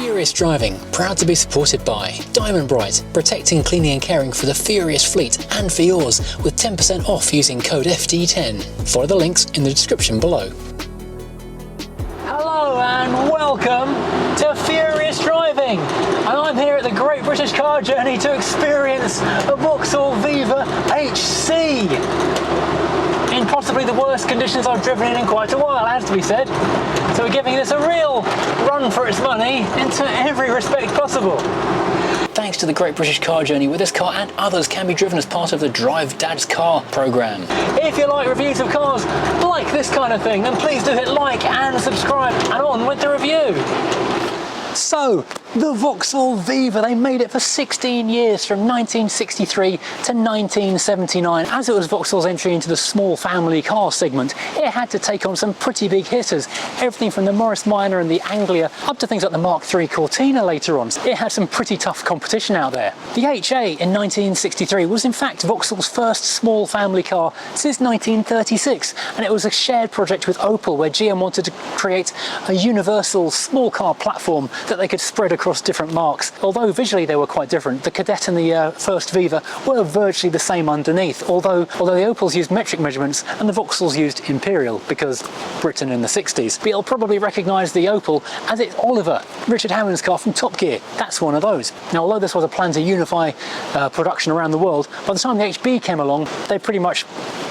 Furious Driving, proud to be supported by Diamond Bright, protecting, cleaning and caring for the Furious fleet and for yours with 10% off using code FD10. Follow the links in the description below. Hello and welcome to Furious Driving, and I'm here at the Great British Car Journey to experience a Vauxhall Viva HC in possibly the worst conditions I've driven in quite a while, has to be said. So we're giving this a real run for its money into every respect possible. Thanks to the Great British Car Journey, where this car and others can be driven as part of the Drive Dad's Car programme. If you like reviews of cars like this kind of thing, then please do hit like and subscribe, and on with the review. So, the Vauxhall Viva, they made it for 16 years from 1963 to 1979. As it was Vauxhall's entry into the small family car segment, it had to take on some pretty big hitters. Everything from the Morris Minor and the Anglia up to things like the Mark III Cortina later on. It had some pretty tough competition out there. The HA in 1963 was in fact Vauxhall's first small family car since 1936, and it was a shared project with Opel where GM wanted to create a universal small car platform that they could spread across different marques. Although visually they were quite different, the Cadet and the first Viva were virtually the same underneath, although the Opels used metric measurements and the Vauxhalls used imperial, because Britain in the 60s. But you'll probably recognise the Opel as it's Oliver, Richard Hammond's car from Top Gear. That's one of those. Now, although this was a plan to unify production around the world, by the time the HB came along, they pretty much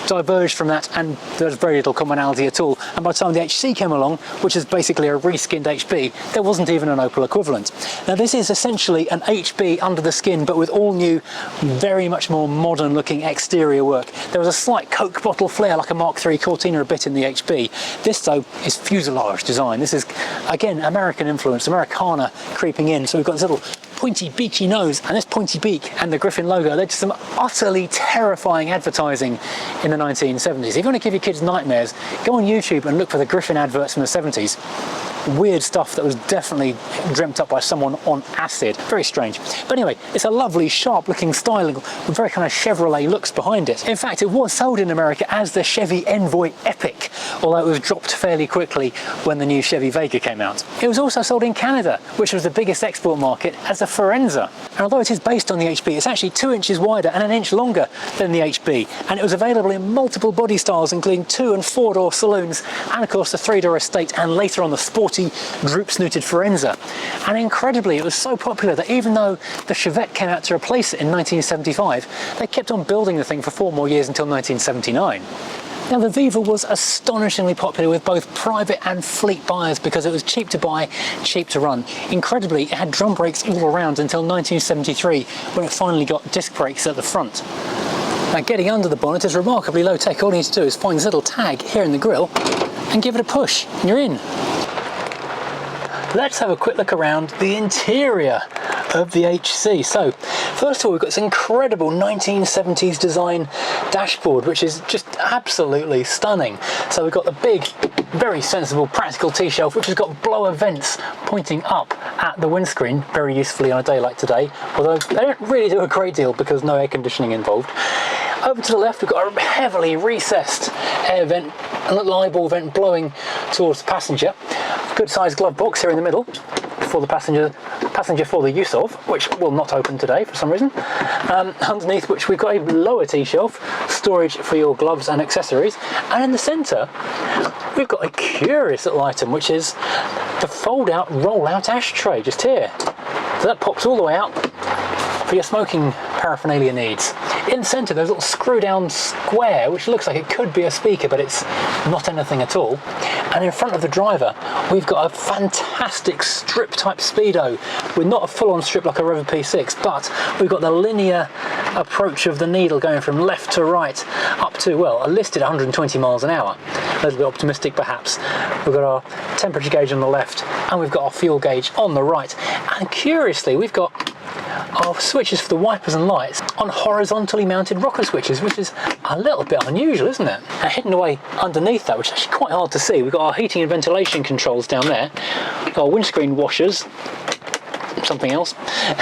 diverged from that, and there was very little commonality at all. And by the time the HC came along, which is basically a reskinned HB, there wasn't even an Opel equivalent. Now, this is essentially an HB under the skin, but with all new, very much more modern looking exterior work. There was a slight Coke bottle flare like a Mark III Cortina a bit in the HB. This though is fuselage design. This is again American influence, Americana creeping in. So we've got this little pointy beaky nose, and this pointy beak and the Griffin logo led to some utterly terrifying advertising in the 1970s. If you want to give your kids nightmares, go on YouTube and look for the Griffin adverts from the 70s. Weird stuff that was definitely dreamt up by someone on acid. Very strange. But anyway, it's a lovely, sharp looking styling with very kind of Chevrolet looks behind it. In fact, it was sold in America as the Chevy Envoy Epic, although it was dropped fairly quickly when the new Chevy Vega came out. It was also sold in Canada, which was the biggest export market, as the Forenza. And although it is based on the HB, it's actually 2 inches wider and 1 inch longer than the HB. And it was available in multiple body styles, including 2- and 4-door saloons, and of course the 3-door estate, and later on the sporty droop-snooted Forenza. And incredibly, it was so popular that even though the Chevette came out to replace it in 1975, they kept on building the thing for 4 more years until 1979. Now, the Viva was astonishingly popular with both private and fleet buyers because it was cheap to buy, cheap to run. Incredibly, it had drum brakes all around until 1973, when it finally got disc brakes at the front. Now, getting under the bonnet is remarkably low tech. All you need to do is find this little tag here in the grille and give it a push, and you're in. Let's have a quick look around the interior of the HC. So, first of all, we've got this incredible 1970s design dashboard, which is just absolutely stunning. So we've got the big, very sensible, practical T-shelf, which has got blower vents pointing up at the windscreen, very usefully on a day like today, although they don't really do a great deal because no air conditioning involved. Over to the left, we've got a heavily recessed air vent, a little eyeball vent blowing towards the passenger. Good sized glove box here in the middle for the passenger for the use of, which will not open today for some reason. Underneath which we've got a lower T-shelf, storage for your gloves and accessories. And in the centre, we've got a curious little item, which is the fold-out, roll-out ashtray just here. So that pops all the way out for your smoking paraphernalia needs. In the centre there's a little screw down square which looks like it could be a speaker, but it's not anything at all. And in front of the driver we've got a fantastic strip type speedo with not a full-on strip like a Rover P6, but we've got the linear approach of the needle going from left to right up to, well, a listed 120 miles an hour. A little bit optimistic perhaps. We've got our temperature gauge on the left and we've got our fuel gauge on the right. And curiously we've got our switches for the wipers and lights on horizontally mounted rocker switches, which is a little bit unusual, isn't it? And hidden away underneath that, which is actually quite hard to see, we've got our heating and ventilation controls down there, our windscreen washers, something else,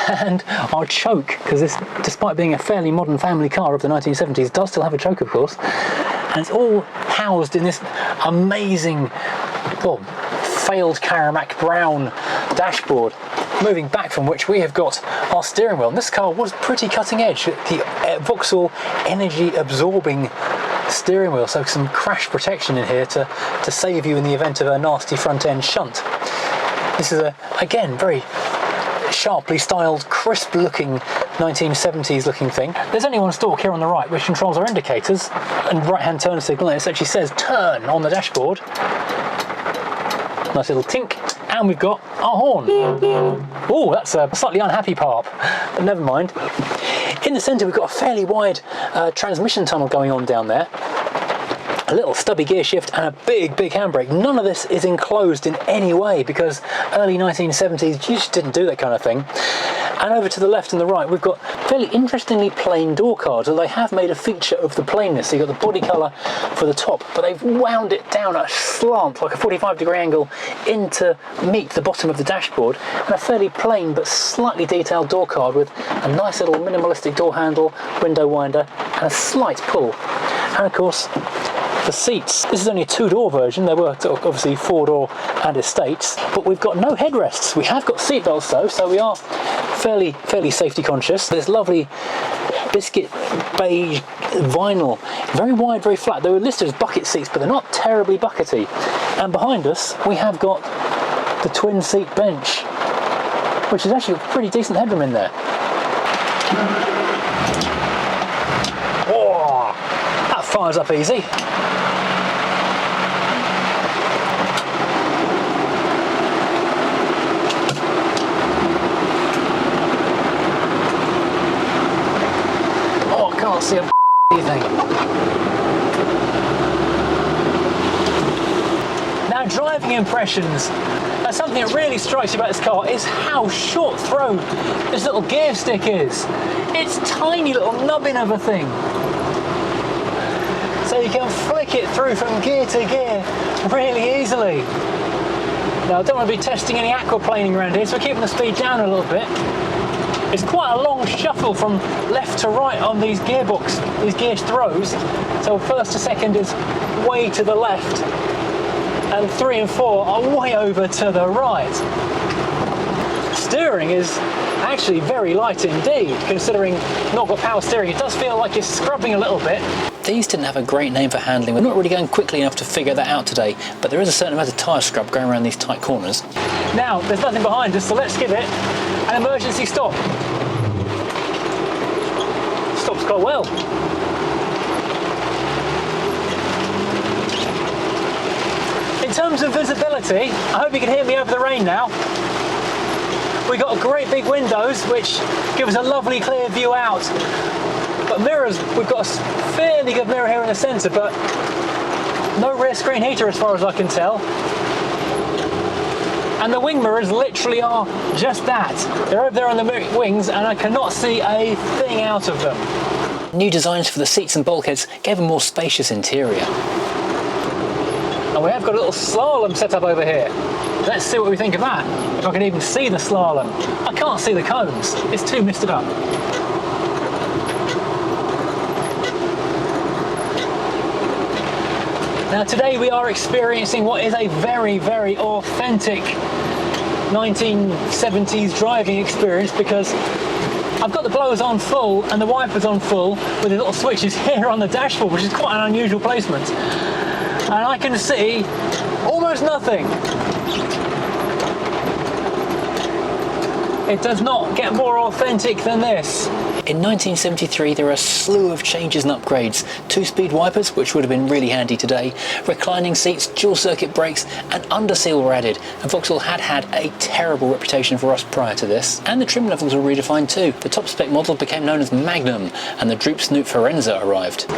and our choke, because this, despite being a fairly modern family car of the 1970s, does still have a choke, of course, and it's all housed in this amazing, well, failed Caramac brown dashboard. moving back from which we have got our steering wheel. And this car was pretty cutting edge. The Vauxhall energy absorbing steering wheel, so some crash protection in here to save you in the event of a nasty front end shunt. This is again, very sharply styled, crisp looking 1970s looking thing. There's only one stalk here on the right which controls our indicators and right hand turn signal, and it actually says turn on the dashboard. Nice little tink, and we've got our horn. Oh, that's a slightly unhappy part, but never mind. In the centre we've got a fairly wide transmission tunnel going on down there. A little stubby gear shift and a big handbrake. None of this is enclosed in any way because early 1970s you just didn't do that kind of thing. And over to the left and the right we've got fairly interestingly plain door cards, although they have made a feature of the plainness. So you've got the body colour for the top, but they've wound it down at a slant, like a 45-degree angle, in to meet the bottom of the dashboard, and a fairly plain but slightly detailed door card with a nice little minimalistic door handle, window winder, and a slight pull. And of course, the seats. This is only a 2-door version. There were obviously 4-door and estates, but we've got no headrests. We have got seat belts though, so we are fairly safety conscious. There's lovely biscuit beige vinyl, very wide, very flat. They were listed as bucket seats, but they're not terribly buckety. And behind us we have got the twin seat bench, which is actually a pretty decent headroom in there. Whoa, that fires up easy. Can't see a thing. Now, driving impressions. Now, something that really strikes you about this car is how short thrown this little gear stick is. It's tiny little nubbin of a thing. So you can flick it through from gear to gear really easily. Now, I don't want to be testing any aquaplaning around here, so we're keeping the speed down a little bit. It's quite a long shuffle from left to right on these gearbox, these gear throws. So first to second is way to the left, and 3 and 4 are way over to the right. Steering is actually very light indeed, considering not got power steering. It does feel like you're scrubbing a little bit. These didn't have a great name for handling. We're not really going quickly enough to figure that out today, but there is a certain amount of tyre scrub going around these tight corners. Now, there's nothing behind us, so let's give it an emergency stop. Stops quite well. In terms of visibility, I hope you can hear me over the rain now. We've got great big windows which give us a lovely clear view out. But mirrors, we've got a fairly good mirror here in the centre, but no rear screen heater as far as I can tell. And the wing mirrors literally are just that. They're over there on the wings and I cannot see a thing out of them. New designs for the seats and bulkheads gave a more spacious interior. And we have got a little slalom set up over here. Let's see what we think of that. If I can even see the slalom. I can't see the cones, it's too misted up. Now today we are experiencing what is a very authentic 1970s driving experience, because I've got the blowers on full and the wipers on full with the little switches here on the dashboard, which is quite an unusual placement. And I can see almost nothing. It does not get more authentic than this. In 1973 there were a slew of changes and upgrades. 2-speed wipers, which would have been really handy today, reclining seats, dual circuit brakes and underseal were added, and Vauxhall had a terrible reputation for us prior to this. And the trim levels were redefined too. The top spec model became known as Magnum and the Droop Snoop Forenza arrived.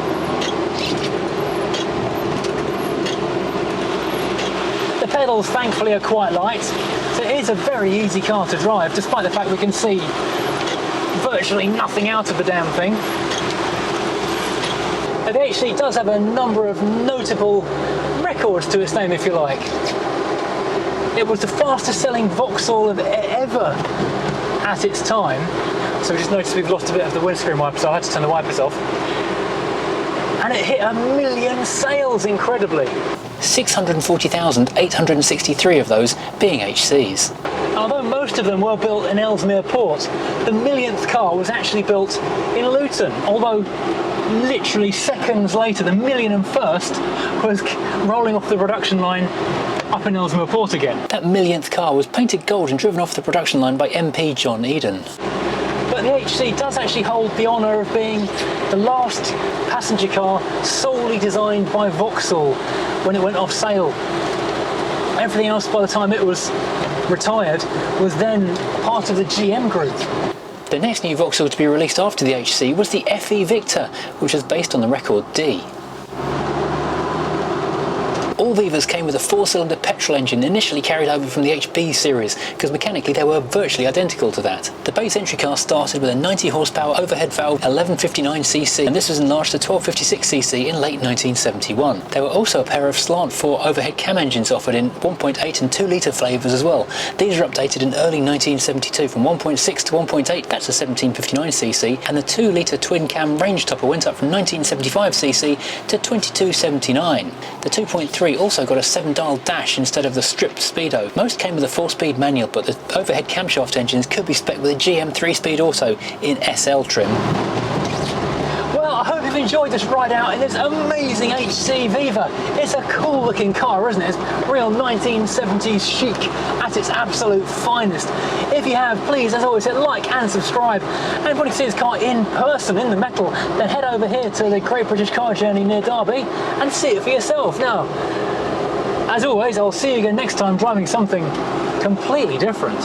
The pedals thankfully are quite light, so it is a very easy car to drive, despite the fact we can see virtually nothing out of the damn thing. Now, the HC does have a number of notable records to its name, if you like. It was the fastest selling Vauxhall ever at its time. So we just noticed we've lost a bit of the windscreen wipers, so I had to turn the wipers off. And it hit 1 million sales incredibly. 640,863 of those being HCs. Although most of them were built in Ellesmere Port, the millionth car was actually built in Luton, although literally seconds later the 1,001st was rolling off the production line up in Ellesmere Port again. That millionth car was painted gold and driven off the production line by MP John Eden. But the HC does actually hold the honour of being the last passenger car solely designed by Vauxhall when it went off sale. Everything else, by the time it was retired, was then part of the GM group. The next new Vauxhall to be released after the HC was the FE Victor, which was based on the record D. All Vivas came with a 4-cylinder petrol engine initially carried over from the HB series, because mechanically they were virtually identical to that. The base entry car started with a 90 horsepower overhead valve 1159cc, and this was enlarged to 1256cc in late 1971. There were also a pair of slant 4 overhead cam engines offered in 1.8 and 2 litre flavours as well. These were updated in early 1972 from 1.6 to 1.8, that's a 1759cc, and the 2 litre twin cam range topper went up from 1975cc to 2279. The 2.3 also got a 7-dial dash instead of the stripped speedo. Most came with a 4-speed manual, but the overhead camshaft engines could be spec'd with a GM 3-speed auto in SL trim. Well, I hope you've enjoyed this ride out in this amazing HC Viva. It's a cool looking car, isn't it? It's real 1970s chic at its absolute finest. If you have, please, as always, hit like and subscribe. And if you want to see this car in person, in the metal, then head over here to the Great British Car Journey near Derby and see it for yourself. Now, as always, I'll see you again next time driving something completely different.